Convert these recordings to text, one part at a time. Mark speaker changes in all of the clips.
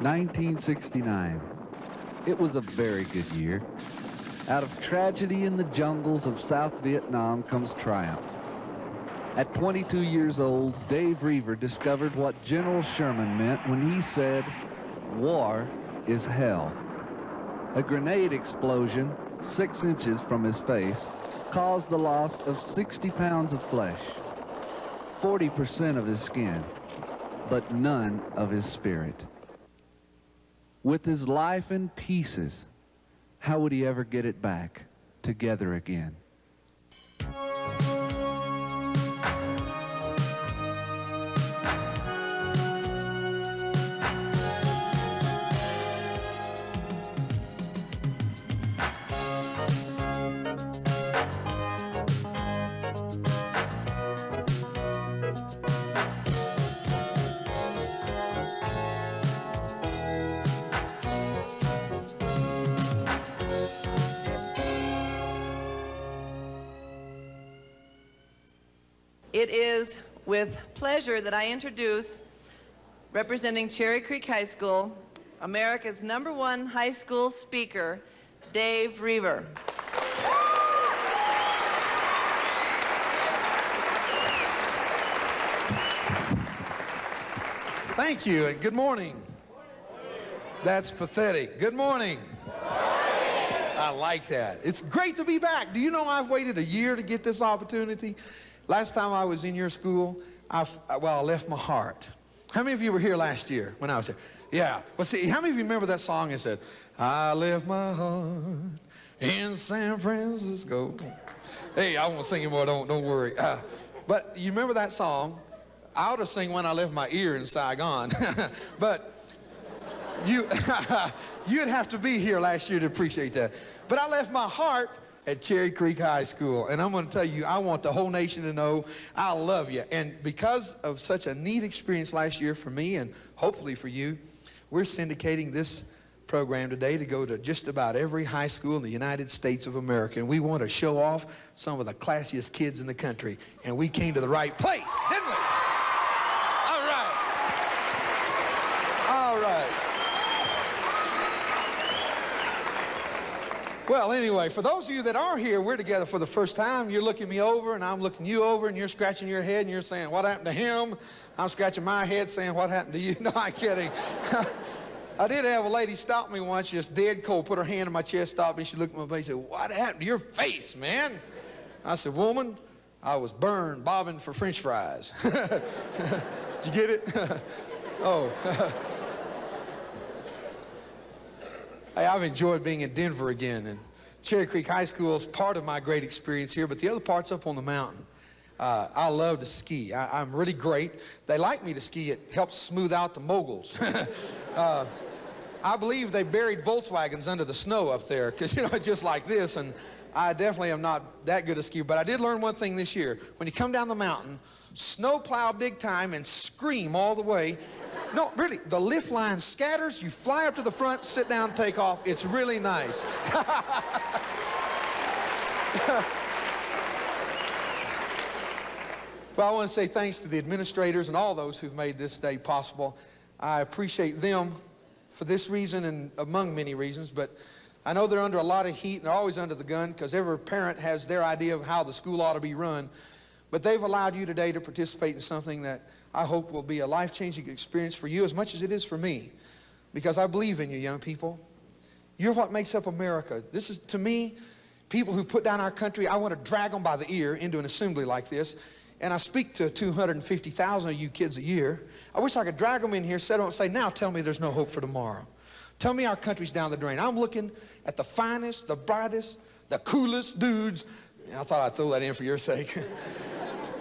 Speaker 1: 1969. It was a very good year. Out of tragedy in the jungles of South Vietnam comes triumph. At 22 years old, Dave Roever discovered what General Sherman meant when he said, "War is hell." A grenade explosion 6 inches from his face caused the loss of 60 pounds of flesh, 40% of his skin, but none of his spirit. With his life in pieces, how would he ever get it back together again?
Speaker 2: It is with pleasure that I introduce, representing Cherry Creek High School, America's #1 high school speaker, Dave Roever.
Speaker 3: Thank you, and good morning. That's pathetic. Good morning. I like that. It's great to be back. Do you know I've waited a year to get this opportunity? Last time I was in your school, I left my heart. How many of you were here last year when I was here? Yeah. Well, see, how many of you remember that song that said, "I left my heart in San Francisco"? Hey, I won't sing anymore, don't worry. But you remember that song? I ought to sing "When I Left My Ear in Saigon." But you'd have to be here last year to appreciate that. But I left my heart at Cherry Creek High School, and I'm going to tell you, I want the whole nation to know I love you. And because of such a neat experience last year for me, and hopefully for you, we're syndicating this program today to go to just about every high school in the United States of America. And we want to show off some of the classiest kids in the country. And we came to the right place, didn't we? All right. All right. Well, anyway, for those of you that are here, we're together for the first time. You're looking me over, and I'm looking you over, and you're scratching your head, and you're saying, "What happened to him?" I'm scratching my head saying, "What happened to you?" No, I'm kidding. I did have a lady stop me once, just dead cold, put her hand on my chest, stopped me. She looked at my face and said, "What happened to your face, man?" I said, "Woman, I was burned bobbing for French fries." Did you get it? Oh. Hey, I've enjoyed being in Denver again, and Cherry Creek High School is part of my great experience here, but the other part's up on the mountain. I love to ski. I'm really great. They like me to ski. It helps smooth out the moguls. I believe they buried Volkswagens under the snow up there, because, you know, it's just like this, and I definitely am not that good a skier, but I did learn one thing this year. When you come down the mountain, snow plow big time and scream all the way. No, really, the lift line scatters, you fly up to the front, sit down, take off. It's really nice. Well, I want to say thanks to the administrators and all those who've made this day possible. I appreciate them for this reason and among many reasons, but I know they're under a lot of heat, and they're always under the gun because every parent has their idea of how the school ought to be run. But they've allowed you today to participate in something that I hope will be a life-changing experience for you as much as it is for me, because I believe in you, young people. You're what makes up America. This is, to me, people who put down our country. I want to drag them by the ear into an assembly like this, and I speak to 250,000 of you kids a year. I wish I could drag them in here, set them up and say, "Now tell me there's no hope for tomorrow. Tell me our country's down the drain." I'm looking at the finest, the brightest, the coolest dudes. I thought I'd throw that in for your sake.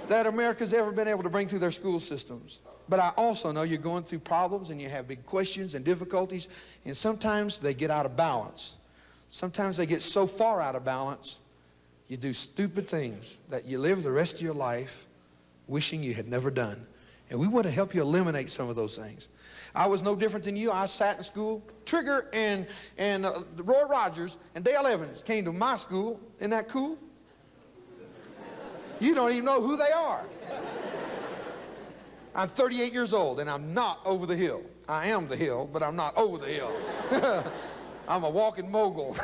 Speaker 3: That America's ever been able to bring through their school systems. But I also know you're going through problems, and you have big questions and difficulties, and sometimes they get out of balance. Sometimes they get so far out of balance, you do stupid things that you live the rest of your life wishing you had never done. And we want to help you eliminate some of those things. I was no different than you. I sat in school. Trigger and Roy Rogers and Dale Evans came to my school. Isn't that cool? You don't even know who they are. I'm 38 years old, and I'm not over the hill. I am the hill, but I'm not over the hill. I'm a walking mogul.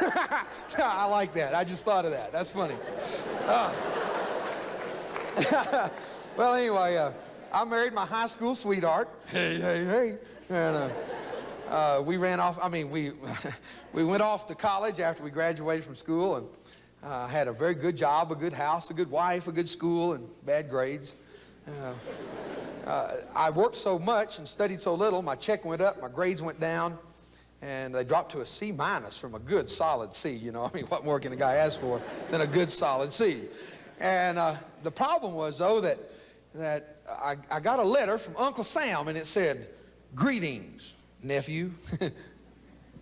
Speaker 3: I like that. I just thought of that. That's funny. Well, anyway, I married my high school sweetheart. Hey, hey, hey. And we ran off. I mean, we went off to college after we graduated from school, and had a very good job, a good house, a good wife, a good school, and bad grades. I worked so much and studied so little, my check went up, my grades went down, and they dropped to a C- from a good solid C. You know, I mean, what more can a guy ask for than a good solid C? And the problem was, though, that I got a letter from Uncle Sam, and it said, "Greetings, nephew."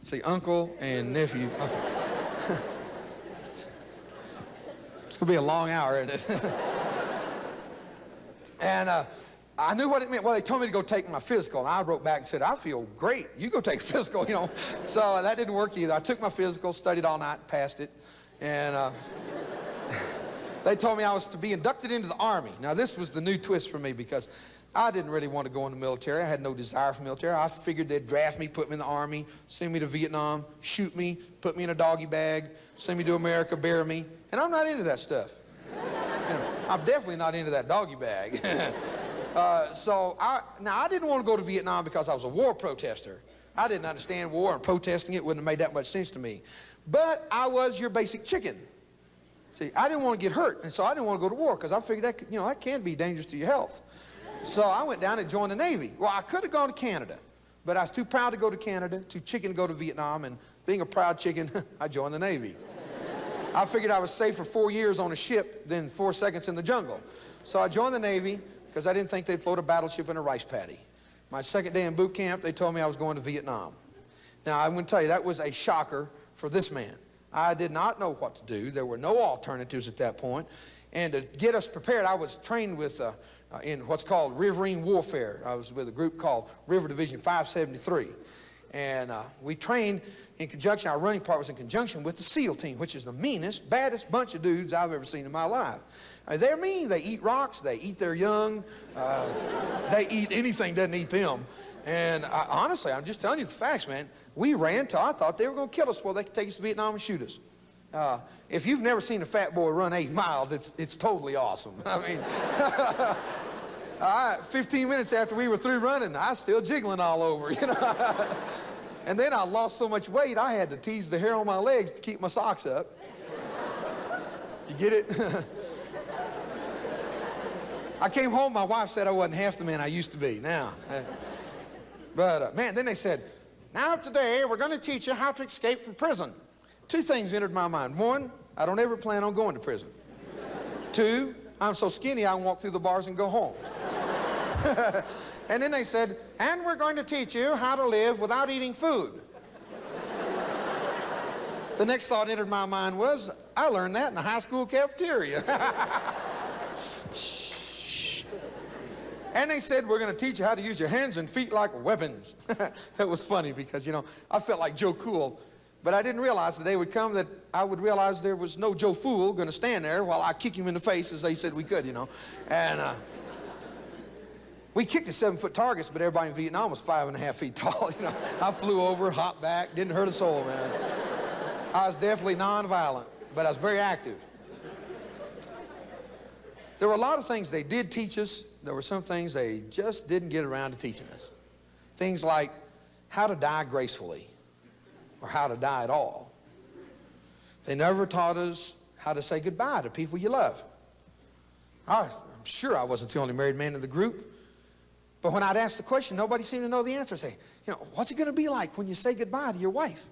Speaker 3: See, uncle and nephew. It's going to be a long hour, isn't it? And I knew what it meant. Well, they told me to go take my physical, and I wrote back and said, "I feel great. You go take a physical," you know. So that didn't work either. I took my physical, studied all night, passed it, and they told me I was to be inducted into the Army. Now, this was the new twist for me because I didn't really want to go in the military. I had no desire for military. I figured they'd draft me, put me in the Army, send me to Vietnam, shoot me, put me in a doggy bag, send me to America, bury me, and I'm not into that stuff. You know, I'm definitely not into that doggy bag. So I didn't want to go to Vietnam because I was a war protester. I didn't understand war, and protesting it wouldn't have made that much sense to me. But I was your basic chicken. See, I didn't want to get hurt, and so I didn't want to go to war because I figured that, you know, that can be dangerous to your health. So I went down and joined the Navy. Well, I could have gone to Canada, but I was too proud to go to Canada, too chicken to go to Vietnam, and being a proud chicken, I joined the Navy. I figured I was safe for 4 years on a ship than 4 seconds in the jungle. So I joined the Navy because I didn't think they'd float a battleship in a rice paddy. My second day in boot camp, they told me I was going to Vietnam. Now, I'm going to tell you, that was a shocker for this man. I did not know what to do. There were no alternatives at that point. And to get us prepared, I was trained with in what's called riverine warfare. I was with a group called River Division 573. And we trained in conjunction, our running part was in conjunction with the SEAL team, which is the meanest, baddest bunch of dudes I've ever seen in my life. They're mean. They eat rocks. They eat their young. They eat anything that doesn't eat them. And honestly, I'm just telling you the facts, man. We ran till I thought they were going to kill us before they could take us to Vietnam and shoot us. If you've never seen a fat boy run 8 miles, it's totally awesome. I mean, 15 minutes after we were through running, I was still jiggling all over, you know. And then I lost so much weight, I had to tease the hair on my legs to keep my socks up. You get it? I came home, my wife said I wasn't half the man I used to be now. But man, then they said, "Now today we're going to teach you how to escape from prison." 2 things entered my mind. 1, I don't ever plan on going to prison. 2, I'm so skinny I can walk through the bars and go home. And then they said, "And we're going to teach you how to live without eating food." The next thought entered my mind was, I learned that in the high school cafeteria. And they said, "We're going to teach you how to use your hands and feet like weapons." It was funny because, you know, I felt like Joe Cool, but I didn't realize the day would come that I would realize there was no Joe Fool going to stand there while I kick him in the face as they said we could, you know. And we kicked at 7-foot targets, but everybody in Vietnam was 5.5 feet tall, you know. I flew over, hopped back, didn't hurt a soul, man. I was definitely non-violent, but I was very active. There were a lot of things they did teach us. There were some things they just didn't get around to teaching us. Things like how to die gracefully, or how to die at all. They never taught us how to say goodbye to people you love. I'm sure I wasn't the only married man in the group, but when I'd ask the question, nobody seemed to know the answer. Say, you know, what's it going to be like when you say goodbye to your wife?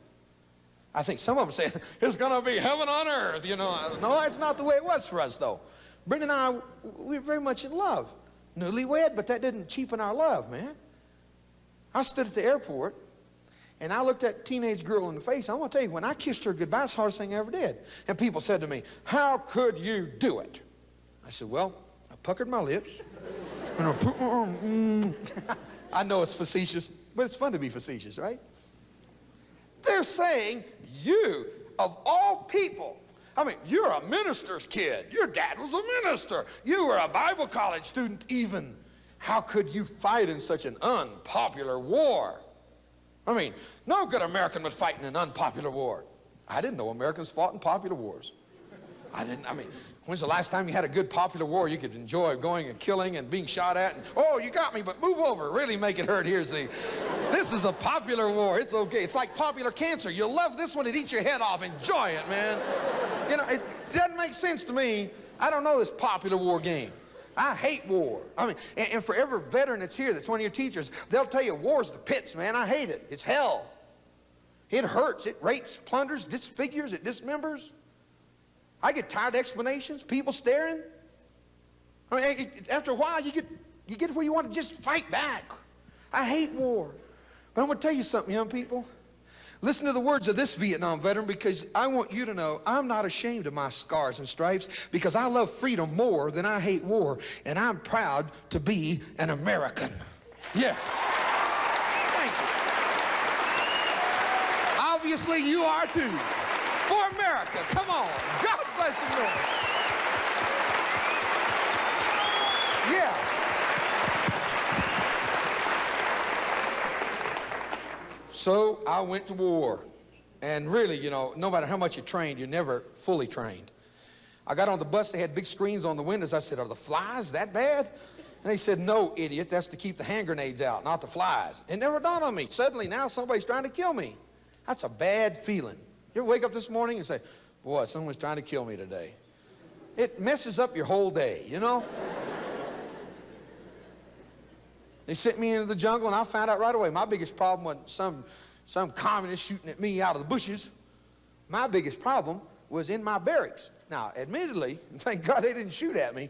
Speaker 3: I think some of them say, it's going to be heaven on earth, you know. No, that's not the way it was for us, though. Brenda and I, we were very much in love. Newlywed, but that didn't cheapen our love, man. I stood at the airport, and I looked that teenage girl in the face. I want to tell you, when I kissed her goodbye, it's the hardest thing I ever did. And people said to me, "How could you do it?" I said, "Well, I puckered my lips, and I put my arm, I know it's facetious, but it's fun to be facetious, right? They're saying, you, of all people, I mean, you're a minister's kid. Your dad was a minister. You were a Bible college student even. How could you fight in such an unpopular war? I mean, no good American would fight in an unpopular war. I didn't know Americans fought in popular wars. I mean, when's the last time you had a good popular war you could enjoy going and killing and being shot at? And, oh, you got me, but move over. Really make it hurt here, see. This is a popular war. It's okay. It's like popular cancer. You'll love this one. It eats your head off. Enjoy it, man. You know, it doesn't make sense to me. I don't know this popular war game. I hate war. I mean, and for every veteran that's here, that's one of your teachers, they'll tell you war's the pits, man. I hate it. It's hell. It hurts. It rapes, plunders, disfigures, it dismembers. I get tired of explanations, people staring. I mean, after a while, you get where you want to just fight back. I hate war. But I'm going to tell you something, young people. Listen to the words of this Vietnam veteran, because I want you to know I'm not ashamed of my scars and stripes, because I love freedom more than I hate war, and I'm proud to be an American. Yeah. Thank you. Obviously, you are too. For America, come on. God bless America. Yeah. So I went to war. And really, you know, no matter how much you trained, you're never fully trained. I got on the bus, they had big screens on the windows. I said, are the flies that bad? And they said, no, idiot, that's to keep the hand grenades out, not the flies. It never dawned on me. Suddenly now somebody's trying to kill me. That's a bad feeling. You ever wake up this morning and say, boy, someone's trying to kill me today? It messes up your whole day, you know? They sent me into the jungle, and I found out right away my biggest problem wasn't some communist shooting at me out of the bushes. My biggest problem was in my barracks. Now, admittedly, thank God they didn't shoot at me,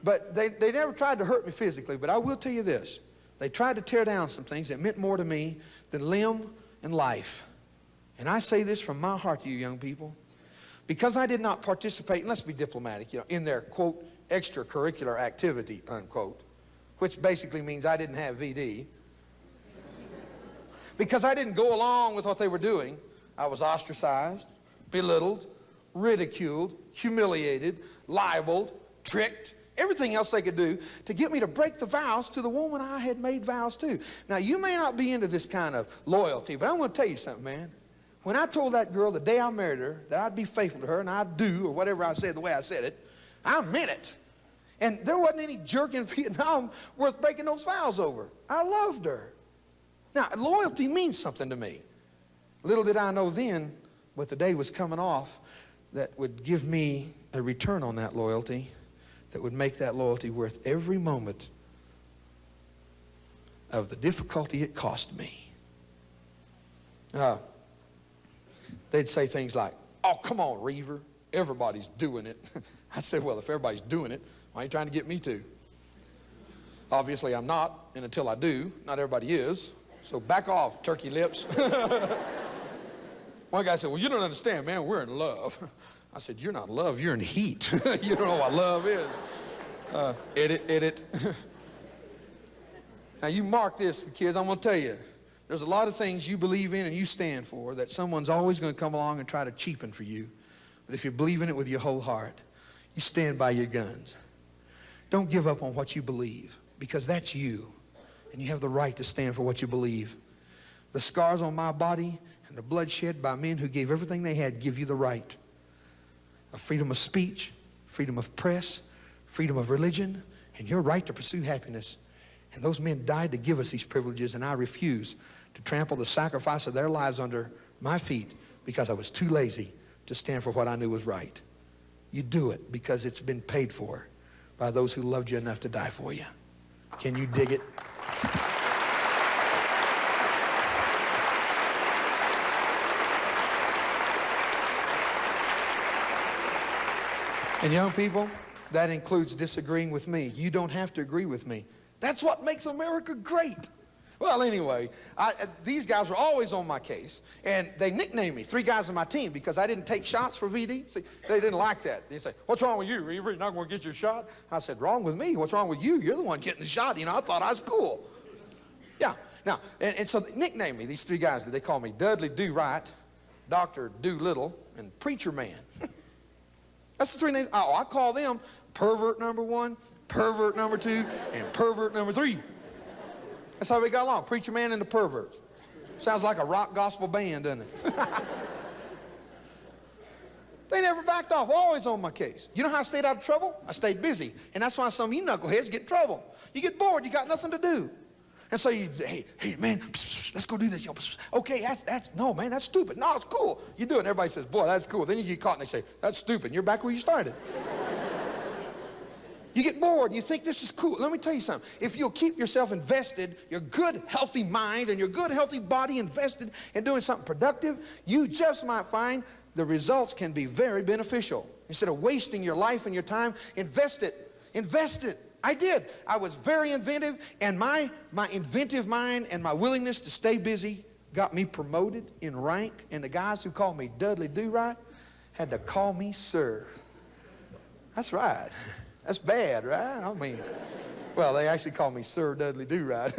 Speaker 3: but they never tried to hurt me physically. But I will tell you this. They tried to tear down some things that meant more to me than limb and life. And I say this from my heart to you young people. Because I did not participate, and let's be diplomatic, you know, in their, quote, extracurricular activity, unquote, which basically means I didn't have VD. Because I didn't go along with what they were doing, I was ostracized, belittled, ridiculed, humiliated, libeled, tricked, everything else they could do to get me to break the vows to the woman I had made vows to. Now, you may not be into this kind of loyalty, but I'm going to tell you something, man. When I told that girl the day I married her that I'd be faithful to her and I'd do, or whatever I said the way I said it, I meant it. And there wasn't any jerk in Vietnam worth breaking those vows over. I loved her. Now, loyalty means something to me. Little did I know then, but the day was coming off that would give me a return on that loyalty, that would make that loyalty worth every moment of the difficulty it cost me. They'd say things like, oh, come on, Roever, everybody's doing it. I said, well, if everybody's doing it, why are you trying to get me to? Obviously, I'm not, and until I do, not everybody is. So back off, turkey lips. One guy said, well, you don't understand, man, we're in love. I said, you're not in love, you're in heat. You don't know what love is. Edit. Now, you mark this, kids, I'm going to tell you. There's a lot of things you believe in and you stand for that someone's always going to come along and try to cheapen for you. But if you believe in it with your whole heart, you stand by your guns. Don't give up on what you believe, because that's you. And you have the right to stand for what you believe. The scars on my body and the blood shed by men who gave everything they had give you the right of freedom of speech, freedom of press, freedom of religion, and your right to pursue happiness. And those men died to give us these privileges, and I refuse to trample the sacrifice of their lives under my feet because I was too lazy to stand for what I knew was right. You do it because it's been paid for by those who loved you enough to die for you. Can you dig it? And young people, that includes disagreeing with me. You don't have to agree with me. That's what makes America great. Well, anyway, these guys were always on my case, and they nicknamed me, 3 guys on my team, because I didn't take shots for VD. See, they didn't like that. They say, what's wrong with you, Roever? You're not going to get your shot? I said, wrong with me? What's wrong with you? You're the one getting the shot. You know, I thought I was cool. Yeah. Now, and so they nicknamed me, these 3 guys. They call me Dudley Do Right, Dr. Do Little, and Preacher Man. That's the 3 names. Oh, I call them Pervert number 1, pervert number 2, and pervert number 3. That's how we got along, preacher man and the perverts. Sounds like a rock gospel band, doesn't it? They never backed off, always on my case. You know how I stayed out of trouble? I stayed busy. And that's why some of you knuckleheads get in trouble. You get bored, you got nothing to do. And so you, hey man, let's go do this. Okay, no man, that's stupid. No, it's cool. You do it and everybody says, boy, that's cool. Then you get caught and they say, that's stupid. And you're back where you started. You get bored and you think this is cool. Let me tell you something. If you'll keep yourself invested, your good, healthy mind and your good, healthy body invested in doing something productive, you just might find the results can be very beneficial. Instead of wasting your life and your time, invest it. Invest it. I did. I was very inventive, and my inventive mind and my willingness to stay busy got me promoted in rank, and the guys who called me Dudley Do-Right had to call me sir. That's right. That's bad, right? I mean, well, they actually called me Sir Dudley Do-Right.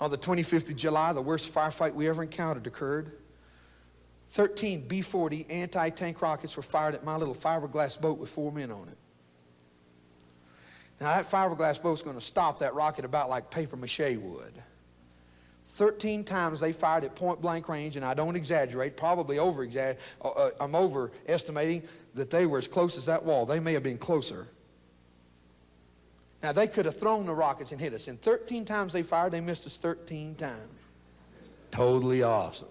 Speaker 3: On the 25th of July, the worst firefight we ever encountered occurred. 13 B-40 anti-tank rockets were fired at my little fiberglass boat with 4 men on it. Now, that fiberglass boat's going to stop that rocket about like paper mache would. 13 times they fired at point-blank range, and I don't exaggerate, probably I'm overestimating that they were as close as that wall. They may have been closer. Now, they could have thrown the rockets and hit us. And 13 times they fired, they missed us 13 times. Totally awesome.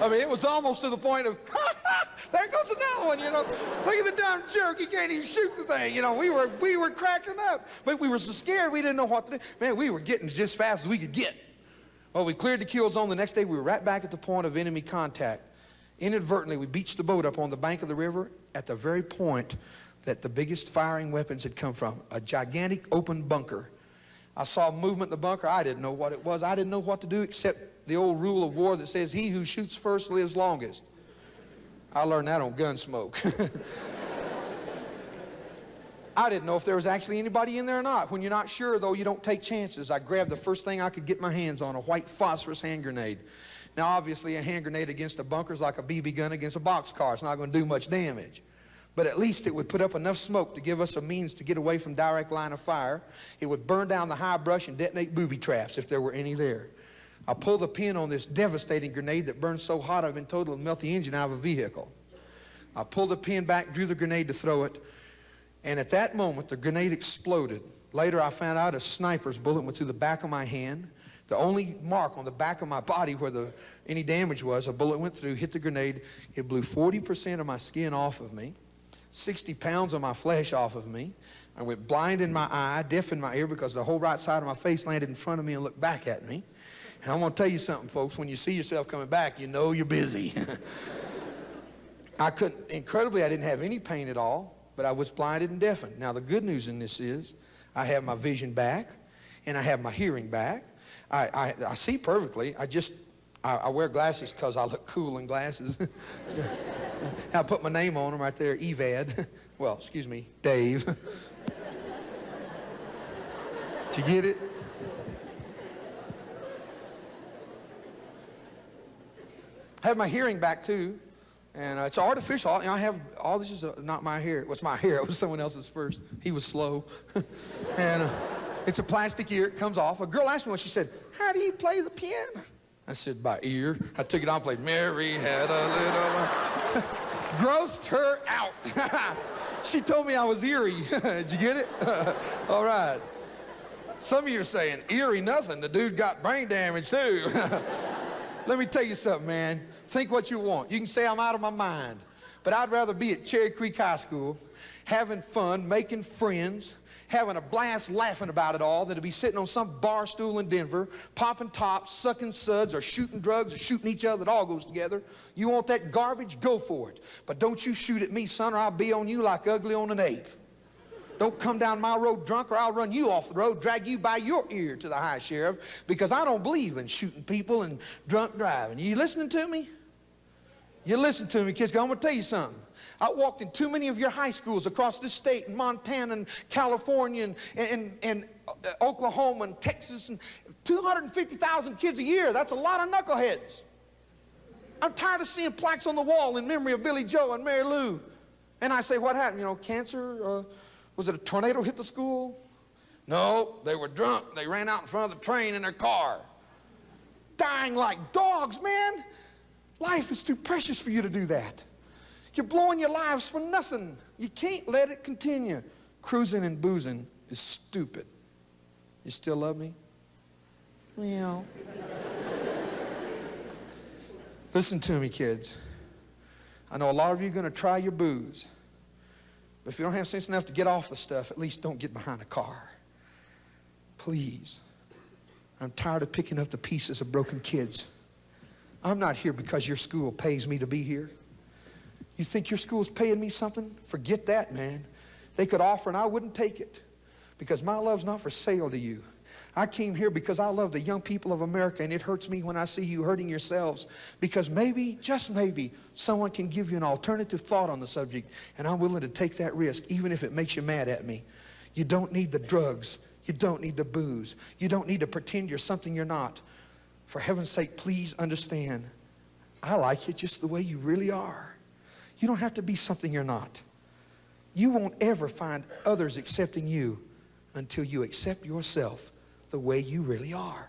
Speaker 3: I mean, it was almost to the point of, there goes another one, you know. Look at the dumb jerk, he can't even shoot the thing. You know, we were cracking up. But we were so scared we didn't know what to do. Man, we were getting just as fast as we could get. Well, we cleared the kill zone. The next day, we were right back at the point of enemy contact. Inadvertently, we beached the boat up on the bank of the river at the very point that the biggest firing weapons had come from, a gigantic open bunker. I saw movement in the bunker. I didn't know what it was. I didn't know what to do except the old rule of war that says, he who shoots first lives longest. I learned that on Gunsmoke. I didn't know if there was actually anybody in there or not. When you're not sure, though, you don't take chances. I grabbed the first thing I could get my hands on, a white phosphorus hand grenade. Now, obviously, a hand grenade against a bunker is like a BB gun against a boxcar. It's not going to do much damage. But at least it would put up enough smoke to give us a means to get away from direct line of fire. It would burn down the high brush and detonate booby traps if there were any there. I pulled the pin on this devastating grenade that burned so hot I've been told it'll melt the engine out of a vehicle. I pulled the pin back, drew the grenade to throw it, and at that moment the grenade exploded. Later I found out a sniper's bullet went through the back of my hand. The only mark on the back of my body where any damage was, a bullet went through, hit the grenade. It blew 40% of my skin off of me, 60 pounds of my flesh off of me. I went blind in my eye, deaf in my ear, because the whole right side of my face landed in front of me and looked back at me. And I'm going to tell you something, folks. When you see yourself coming back, you know you're busy. Incredibly, I didn't have any pain at all, but I was blinded and deafened. Now, the good news in this is I have my vision back, and I have my hearing back. I see perfectly. I wear glasses because I look cool in glasses. I put my name on them right there, Evad. Well, excuse me, Dave. Did you get it? I have my hearing back too, and it's artificial. I have all this is not my hair. It was my hair. It was someone else's first. He was slow, and it's a plastic ear. It comes off. A girl asked me once. She said, "How do you play the piano?" I said, "By ear." I took it on, played "Mary Had a Little." Grossed her out. She told me I was eerie. Did you get it? All right. Some of you are saying, "Eerie nothing. The dude got brain damage too." Let me tell you something, man. Think what you want. You can say I'm out of my mind, but I'd rather be at Cherry Creek High School having fun, making friends, having a blast laughing about it all than to be sitting on some bar stool in Denver, popping tops, sucking suds, or shooting drugs, or shooting each other. It all goes together. You want that garbage? Go for it. But don't you shoot at me, son, or I'll be on you like ugly on an ape. Don't come down my road drunk or I'll run you off the road, drag you by your ear to the high sheriff, because I don't believe in shooting people and drunk driving. You listening to me? You listen to me, kids. I'm going to tell you something. I walked in too many of your high schools across this state, in Montana and California and Oklahoma and Texas, and 250,000 kids a year. That's a lot of knuckleheads. I'm tired of seeing plaques on the wall in memory of Billy Joe and Mary Lou And I say, what happened? You know, cancer? Was it a tornado hit the school? No, they were drunk. They ran out in front of the train in their car. Dying like dogs, man. Life is too precious for you to do that. You're blowing your lives for nothing. You can't let it continue. Cruising and boozing is stupid. You still love me? Well. Listen to me, kids. I know a lot of you are going to try your booze. But if you don't have sense enough to get off the stuff, at least don't get behind a car. Please. I'm tired of picking up the pieces of broken kids. I'm not here because your school pays me to be here. You think your school's paying me something? Forget that, man. They could offer and I wouldn't take it because my love's not for sale to you. I came here because I love the young people of America, and it hurts me when I see you hurting yourselves because maybe, just maybe, someone can give you an alternative thought on the subject, and I'm willing to take that risk even if it makes you mad at me. You don't need the drugs. You don't need the booze. You don't need to pretend you're something you're not. For heaven's sake, please understand, I like you just the way you really are. You don't have to be something you're not. You won't ever find others accepting you until you accept yourself the way you really are.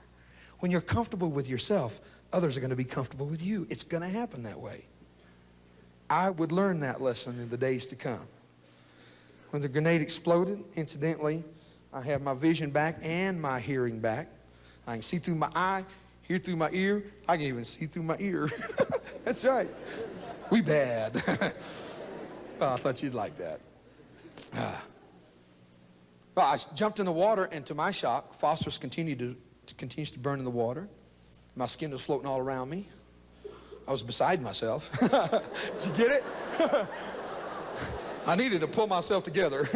Speaker 3: When you're comfortable with yourself, others are going to be comfortable with you. It's going to happen that way. I would learn that lesson in the days to come. When the grenade exploded, incidentally, I have my vision back and my hearing back. I can see through my eye, hear through my ear. I can even see through my ear. That's right. We bad. Oh, I thought you'd like that. Well, I jumped in the water, and to my shock, phosphorus continues to burn in the water. My skin was floating all around me. I was beside myself. Did you get it? I needed to pull myself together.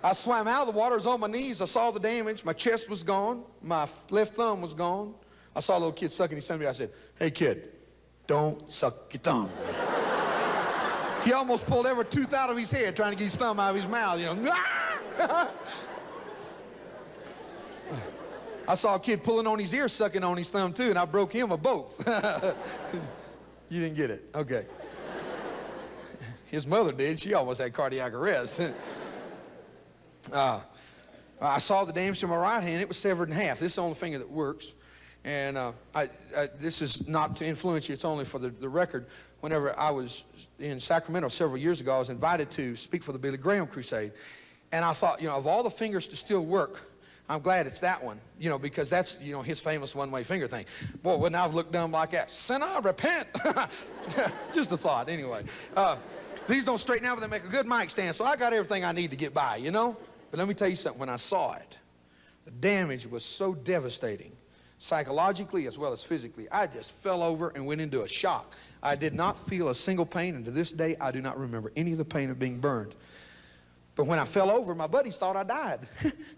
Speaker 3: I swam out of the water, I was on my knees. I saw the damage. My chest was gone. My left thumb was gone. I saw a little kid sucking his thumb. I said, "Hey, kid, don't suck your thumb." He almost pulled every tooth out of his head trying to get his thumb out of his mouth, you know. I saw a kid pulling on his ear, sucking on his thumb too, and I broke him of both. You didn't get it? Okay. His mother did. She almost had cardiac arrest. I saw the damage to my right hand. It was severed in half. This is the only finger that works. And this is not to influence you. It's only for the record. Whenever I was in Sacramento several years ago, I was invited to speak for the Billy Graham Crusade. And I thought, you know, of all the fingers to still work, I'm glad it's that one, you know, because that's, you know, his famous one-way finger thing. Boy, wouldn't I have looked dumb like that? Sinner, repent. Just a thought, anyway. These don't straighten out, but they make a good mic stand, so I got everything I need to get by, you know? But let me tell you something. When I saw it, the damage was so devastating, psychologically as well as physically. I just fell over and went into a shock. I did not feel a single pain, and to this day, I do not remember any of the pain of being burned. But when I fell over, my buddies thought I died.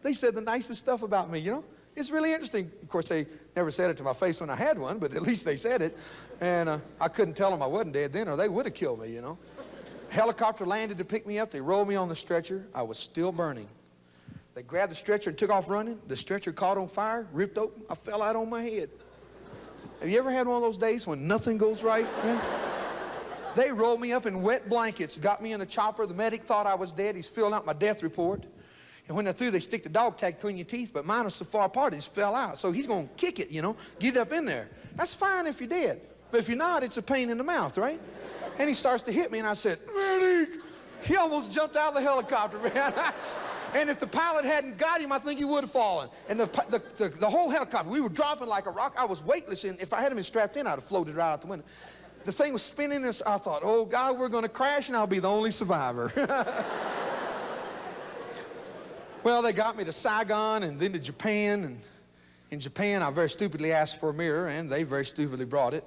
Speaker 3: They said the nicest stuff about me, you know? It's really interesting. Of course, they never said it to my face when I had one, but at least they said it. And I couldn't tell them I wasn't dead then, or they would have killed me, you know? A helicopter landed to pick me up. They rolled me on the stretcher. I was still burning. They grabbed the stretcher and took off running. The stretcher caught on fire, ripped open. I fell out on my head. Have you ever had one of those days when nothing goes right? Man? They rolled me up in wet blankets, got me in a chopper. The medic thought I was dead. He's filling out my death report. And when they're through, they stick the dog tag between your teeth, but mine was so far apart, it just fell out. So he's going to kick it, you know, get up in there. That's fine if you're dead. But if you're not, it's a pain in the mouth, right? And he starts to hit me, and I said, "Medic!" He almost jumped out of the helicopter, man. And if the pilot hadn't got him, I think he would have fallen. And the whole helicopter, we were dropping like a rock. I was weightless, and if I hadn't been strapped in, I'd have floated right out the window. The thing was spinning, and I thought, oh, God, we're going to crash, and I'll be the only survivor. Well, they got me to Saigon and then to Japan. And in Japan, I very stupidly asked for a mirror, and they very stupidly brought it.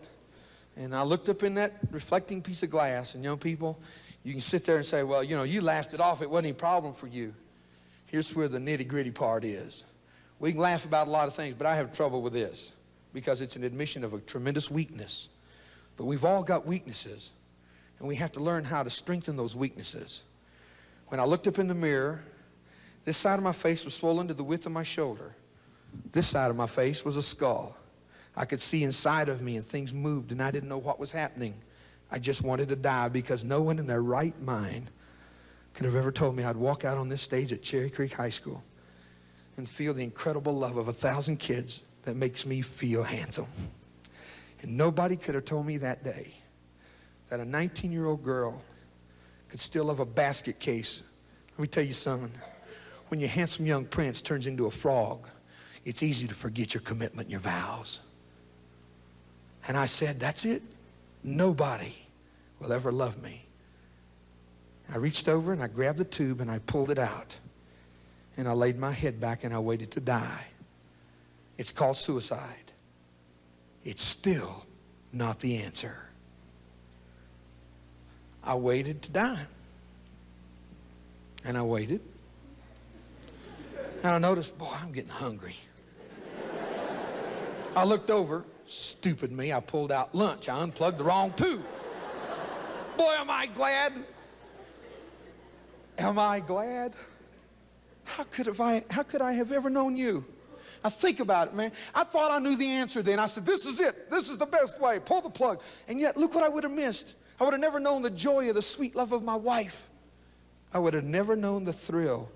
Speaker 3: And I looked up in that reflecting piece of glass, and young people, you can sit there and say, well, you know, you laughed it off. It wasn't any problem for you. Here's where the nitty-gritty part is. We can laugh about a lot of things, but I have trouble with this because it's an admission of a tremendous weakness. But we've all got weaknesses, and we have to learn how to strengthen those weaknesses. When I looked up in the mirror, this side of my face was swollen to the width of my shoulder. This side of my face was a skull. I could see inside of me, and things moved, and I didn't know what was happening. I just wanted to die because no one in their right mind could have ever told me I'd walk out on this stage at Cherry Creek High School and feel the incredible love of 1,000 kids that makes me feel handsome. And nobody could have told me that day that a 19-year-old girl could still have a basket case. Let me tell you something. When your handsome young prince turns into a frog, it's easy to forget your commitment and your vows. And I said, that's it. Nobody will ever love me. I reached over and I grabbed the tube and I pulled it out. And I laid my head back and I waited to die. It's called suicide. It's still not the answer. I waited to die. And I waited. And I noticed, boy, I'm getting hungry. I looked over, stupid me, I pulled out lunch. I unplugged the wrong tube. Boy, am I glad. Am I glad? How could I have ever known you? Now think about it, man. I thought I knew the answer then. I said, this is it. This is the best way. Pull the plug. And yet, look what I would have missed. I would have never known the joy of the sweet love of my wife. I would have never known the thrill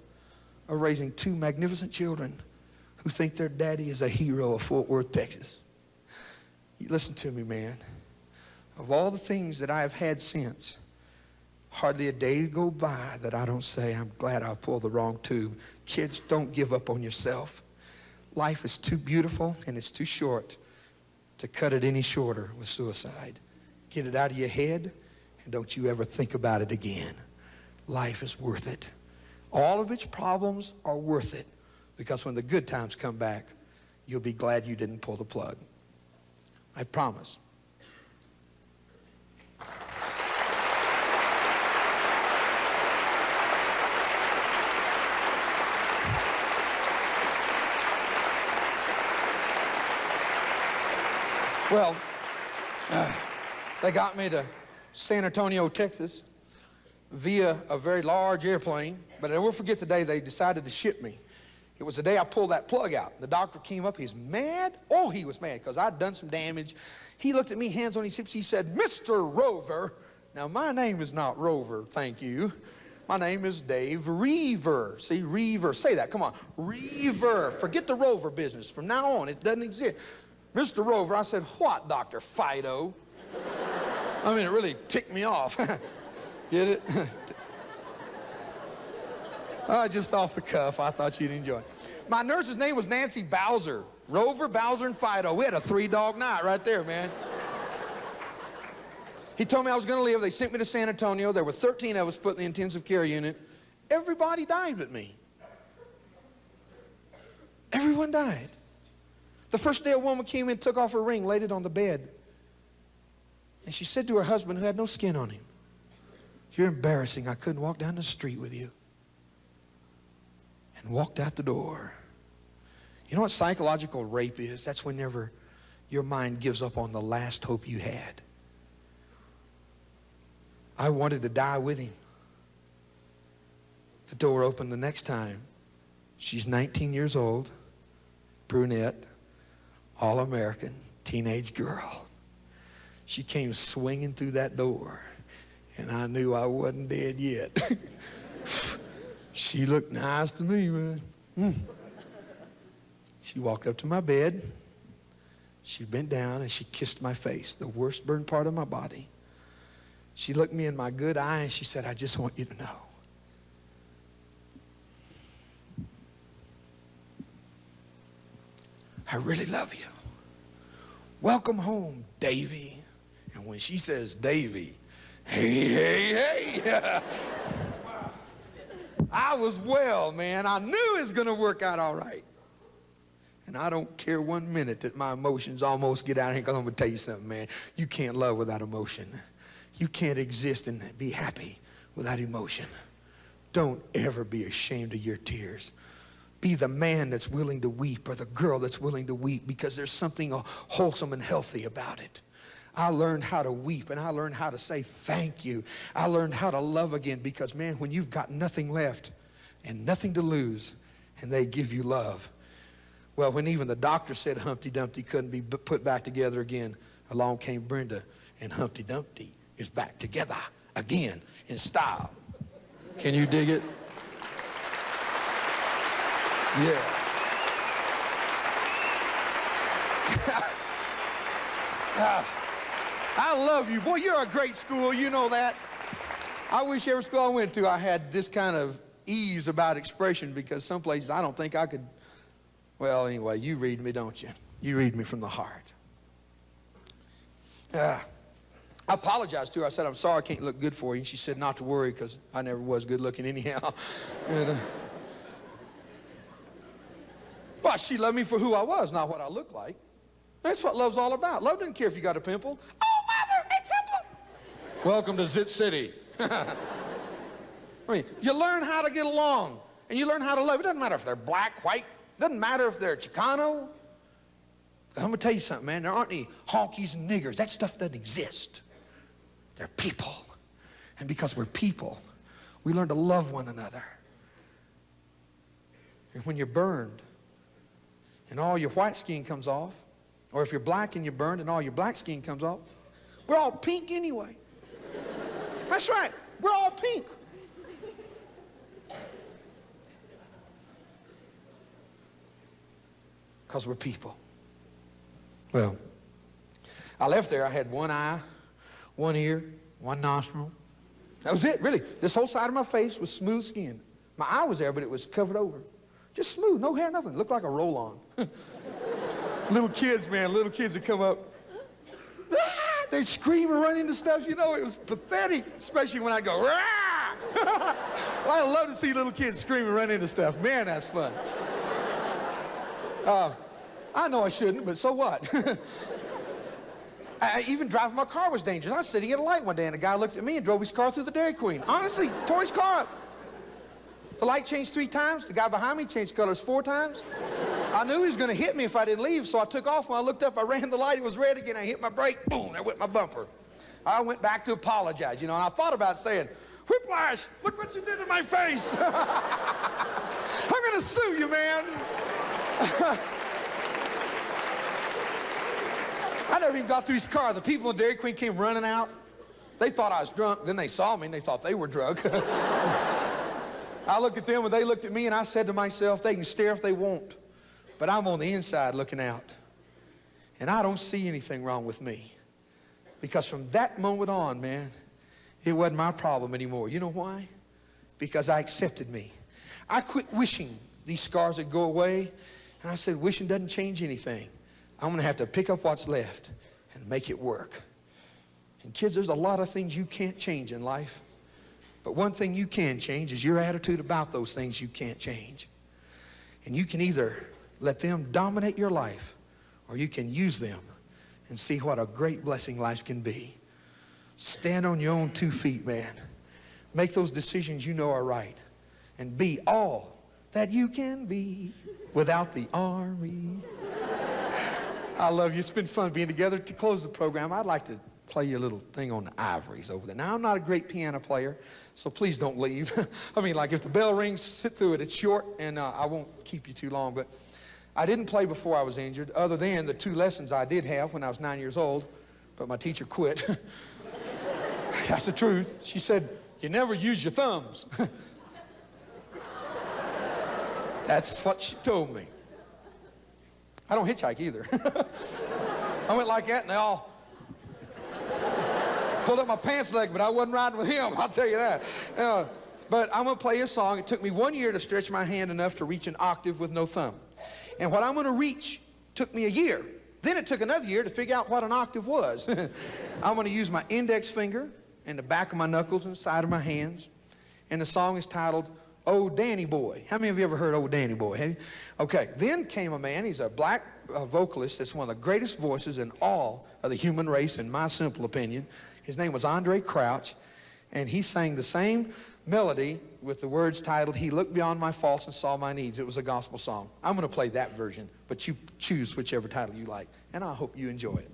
Speaker 3: of raising 2 magnificent children who think their daddy is a hero of Fort Worth, Texas. You listen to me, man. Of all the things that I have had since, hardly a day go by that I don't say, I'm glad I pulled the wrong tube. Kids, don't give up on yourself. Life is too beautiful and it's too short to cut it any shorter with suicide. Get it out of your head and don't you ever think about it again. Life is worth it. All of its problems are worth it because when the good times come back, you'll be glad you didn't pull the plug. I promise. Well, they got me to San Antonio, Texas, via a very large airplane, but I will forget the day they decided to ship me. It was the day I pulled that plug out. The doctor came up, he's mad. Oh, he was mad because I'd done some damage. He looked at me, hands on his hips, he said, Mr. Roever. Now, my name is not Roever, thank you. My name is Dave Reever. See, Reever, say that, come on. Reever, forget the Rover business. From now on, it doesn't exist. Mr. Roever, I said, what, Dr. Fido? I mean, it really ticked me off. Get it? Just off the cuff, I thought you'd enjoy it. My nurse's name was Nancy Bowser. Rover, Bowser, and Fido. We had a 3-dog night right there, man. He told me I was going to live. They sent me to San Antonio. There were 13 of us put in the intensive care unit. Everybody died but me. Everyone died. The first day a woman came in, took off her ring, laid it on the bed. And she said to her husband, who had no skin on him, you're embarrassing. I couldn't walk down the street with you. And walked out the door. You know what psychological rape is? That's whenever your mind gives up on the last hope you had. I wanted to die with him. The door opened the next time. She's 19 years old, brunette, all-American, teenage girl. She came swinging through that door, and I knew I wasn't dead yet. She looked nice to me, man. She walked up to my bed. She bent down, and she kissed my face, the worst burned part of my body. She looked me in my good eye, and she said, I just want you to know. I really love you. Welcome home, Davy. And when she says Davy, hey, I was well, man. I knew it was going to work out all right. And I don't care 1 minute that my emotions almost get out of here, because I'm going to tell you something, man. You can't love without emotion. You can't exist and be happy without emotion. Don't ever be ashamed of your tears. Be the man that's willing to weep or the girl that's willing to weep, because there's something wholesome and healthy about it. I learned how to weep, and I learned how to say thank you. I learned how to love again, because, man, when you've got nothing left and nothing to lose and they give you love. Well, when even the doctor said Humpty Dumpty couldn't be put back together again, along came Brenda, and Humpty Dumpty is back together again in style. Can you dig it? Yeah. I love you. Boy, you're a great school. You know that. I wish every school I went to I had this kind of ease about expression, because some places I don't think I could. Well, anyway, you read me, don't you? You read me from the heart. I apologized to her. I said, I'm sorry I can't look good for you. And she said not to worry, because I never was good looking anyhow. And, well, she loved me for who I was, not what I looked like. That's what love's all about. Love doesn't care if you got a pimple. Oh, mother, a pimple! Welcome to Zit City. I mean, you learn how to get along, and you learn how to love. It doesn't matter if they're black, white. It doesn't matter if they're Chicano. I'm going to tell you something, man. There aren't any honkies and niggers. That stuff doesn't exist. They're people. And because we're people, we learn to love one another. And when you're burned and all your white skin comes off, or if you're black and you're burned and all your black skin comes off, we're all pink anyway. That's right. We're all pink. Because we're people. Well, I left there. I had one eye, one ear, one nostril. That was it, really. This whole side of my face was smooth skin. My eye was there, but it was covered over. Just smooth, no hair, nothing. Looked like a roll-on. Little kids, man, little kids would come up. Ah, they'd scream and run into stuff. You know, it was pathetic, especially when I'd go, rah! Well, I love to see little kids scream and run into stuff. Man, that's fun. I know I shouldn't, but so what? Even driving my car was dangerous. I was sitting at a light one day, and a guy looked at me and drove his car through the Dairy Queen. Honestly, tore his car up. The light changed 3 times. The guy behind me changed colors 4 times. I knew he was going to hit me if I didn't leave, so I took off. When I looked up, I ran the light. It was red again. I hit my brake. Boom, there went my bumper. I went back to apologize, you know, and I thought about saying, Whiplash, look what you did to my face. I'm going to sue you, man. I never even got through his car. The people in Dairy Queen came running out. They thought I was drunk. Then they saw me, and they thought they were drunk. I looked at them, and they looked at me, and I said to myself, they can stare if they want, but I'm on the inside looking out. And I don't see anything wrong with me. Because from that moment on, man, it wasn't my problem anymore. You know why? Because I accepted me. I quit wishing these scars would go away, and I said, wishing doesn't change anything. I'm going to have to pick up what's left and make it work. And kids, there's a lot of things you can't change in life. But one thing you can change is your attitude about those things you can't change. And you can either let them dominate your life, or you can use them and see what a great blessing life can be. Stand on your own 2 feet, man. Make those decisions you know are right. And be all that you can be without the army. I love you. It's been fun being together. To close the program, I'd like to play you a little thing on the ivories over there. Now, I'm not a great piano player, so please don't leave. I mean, like, if the bell rings, sit through it. It's short, and I won't keep you too long. But I didn't play before I was injured, other than the 2 lessons I did have when I was 9 years old, but my teacher quit. That's the truth. She said, you never use your thumbs. That's what she told me. I don't hitchhike either. I went like that, and they all pulled up my pants leg, but I wasn't riding with him, I'll tell you that. But I'm going to play a song. It took me 1 year to stretch my hand enough to reach an octave with no thumb. And what I'm going to reach took me a year. Then it took another year to figure out what an octave was. I'm going to use my index finger and the back of my knuckles and the side of my hands. And the song is titled, Oh, Danny Boy. How many of you ever heard Oh, Danny Boy? Have you? Okay, then came a man. He's a black vocalist that's one of the greatest voices in all of the human race, in my simple opinion. His name was Andre Crouch, and he sang the same melody with the words titled, He Looked Beyond My Faults and Saw My Needs. It was a gospel song. I'm going to play that version, but you choose whichever title you like, and I hope you enjoy it.